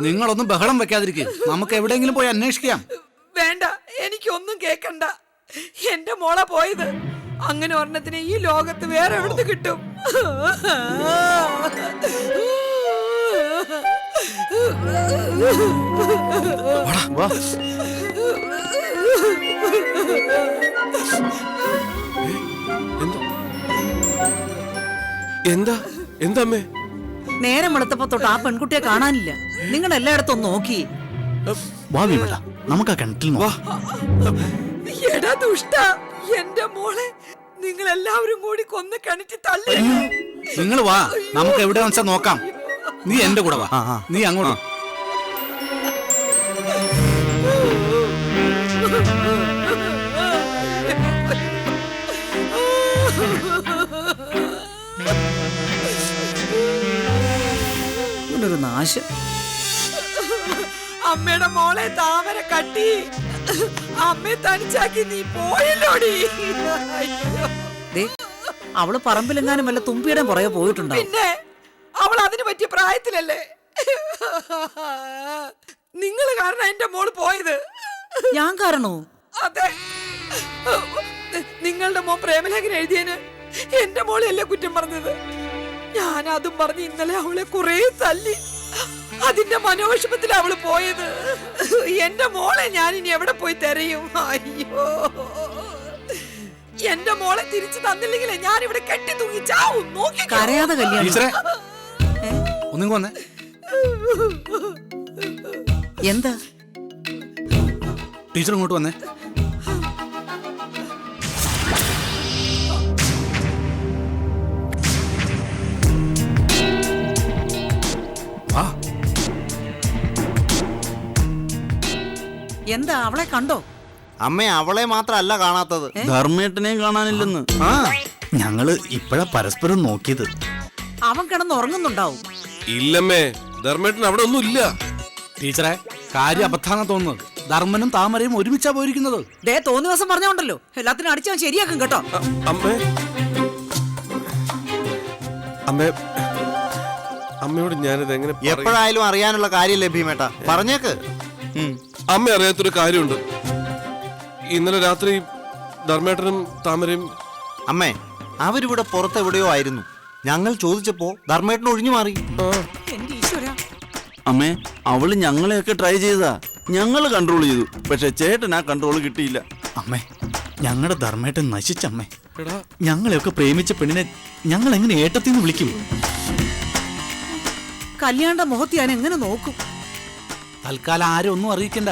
നിങ്ങളൊന്നും ബഹളം വെക്കാതിരിക്കും, നമുക്ക് എവിടെയെങ്കിലും പോയി അന്വേഷിക്കാം. വേണ്ട, എനിക്കൊന്നും കേക്കണ്ട. എന്റെ മോളെ പോയത്. അങ്ങനെ ഒരെണ്ണത്തിന് ഈ ലോകത്ത് വേറെ എവിടുന്ന് കിട്ടും? എന്താ എന്താമ്മേ? നേരം വെളുത്തപ്പോ തൊട്ട് ആ പെൺകുട്ടിയെ കാണാനില്ല. നിങ്ങൾ എല്ലായിടത്തും നോക്കി. വാ വിമല, നമുക്ക് ആ കിണറ്റിൽ എടാ ദുഷ്ട, എന്റെ മോളെ നിങ്ങൾ എല്ലാവരും കൂടി കൊന്ന് കിണറ്റി തള്ളി. നിങ്ങൾ വാ, നമുക്ക് എവിടെ വെച്ചാ നോക്കാം. നീ എന്റെ കൂടെ വാ, നീ അങ്ങോട്ട്. ഒരു നാശം. അമ്മയുടെ മോളെ താമര കട്ടി അമ്മയെ തനിച്ചാക്കി നീ പോയല്ലോടി. അവള് പറമ്പിലെങ്ങാനും വല്ല തുമ്പിയുടെ പുറകെ പോയിട്ടുണ്ടോ? പിന്നെ അവൾ അതിന് പറ്റിയ പ്രായത്തിലല്ലേ? നിങ്ങൾ കാരണം എന്റെ മോള് പോയത്. ഞാൻ കാരണോ? അതെ, നിങ്ങളുടെ മോൻ പ്രേമലേഖനം എഴുതിയതിന് എന്റെ മോളെയല്ലേ കുറ്റം പറഞ്ഞത്. ഞാൻ അതും പറഞ്ഞ് ഇന്നലെ അവളെ കുറെ തല്ലി. അതിന്റെ മനോവിഷമത്തിൽ അവള് പോയത്. എന്റെ മോളെ ഞാൻ ഇനി എവിടെ പോയി തിരയും? അയ്യോ, എന്റെ മോളെ തിരിച്ചു തന്നില്ലെങ്കിലേ ഞാൻ ഇവിടെ കെട്ടി തൂങ്ങി ചാവും. നോക്കി കരയാതെ കല്യാണം. ഒന്നും വന്നേ. എന്താ ടീച്ചർ ഇങ്ങോട്ട് വന്നേ. എന്താ, അവളെ കണ്ടോ? അമ്മ അവളെ മാത്രല്ല കാണാത്തത്, ധർമ്മേട്ടനെയും കാണാനില്ലെന്ന്. ഞങ്ങള് ഇപ്പഴാ പരസ്പരം നോക്കിയത്. അവൻ കിടന്ന് ഉറങ്ങുന്നുണ്ടാവും. ഇല്ലമ്മേ, ധർമ്മേട്ടൻ അവിടെ ഒന്നും ഇല്ല. ടീച്ചറെ, കാര്യം അബദ്ധാന്നാ തോന്നുന്നത്. ധർമ്മനും താമരയും ഒരുമിച്ചാ പോയിരിക്കുന്നത്. തോന്നിയ ദിവസം പറഞ്ഞോണ്ടല്ലോ, എല്ലാത്തിനും അടിച്ചവൻ ശരിയാക്കും കേട്ടോ. അമ്മേ, അമ്മേ, അമ്മയോട് ഞാനിത് എങ്ങനെ എപ്പോഴായാലും അറിയാനുള്ള കാര്യം ലഭ്യമേട്ട, പറഞ്ഞേക്ക്. അമ്മ അറിയാത്തൊരു കാര്യമുണ്ട്. ഇന്നലെ രാത്രി ധർമ്മേട്ടനും താമരയും. അമ്മേ, അവരിവിടെ പുറത്തെവിടെയോ ആയിരുന്നു. ഞങ്ങൾ ചോദിച്ചപ്പോ ധർമ്മേട്ടൻ ഒഴിഞ്ഞു മാറി. എന്റെ ഈശ്വരാ. അമ്മേ, അവള് ഞങ്ങളെയൊക്കെ ട്രൈ ചെയ്താ, ഞങ്ങള് കൺട്രോൾ ചെയ്തു. പക്ഷെ ചേട്ടൻ ആ കൺട്രോൾ കിട്ടിയില്ല. അമ്മേ, ഞങ്ങളുടെ ധർമ്മേട്ടൻ നശിച്ചമ്മേ. ഞങ്ങളെയൊക്കെ പ്രേമിച്ച പെണ്ണിനെ ഞങ്ങൾ എങ്ങനെ ഏട്ടത്തിന്ന് വിളിക്കും? കല്യാണ മുഖത്ത് ഞാൻ എങ്ങനെ നോക്കും? തൽക്കാലം ആരും ഒന്നും അറിയിക്കണ്ട.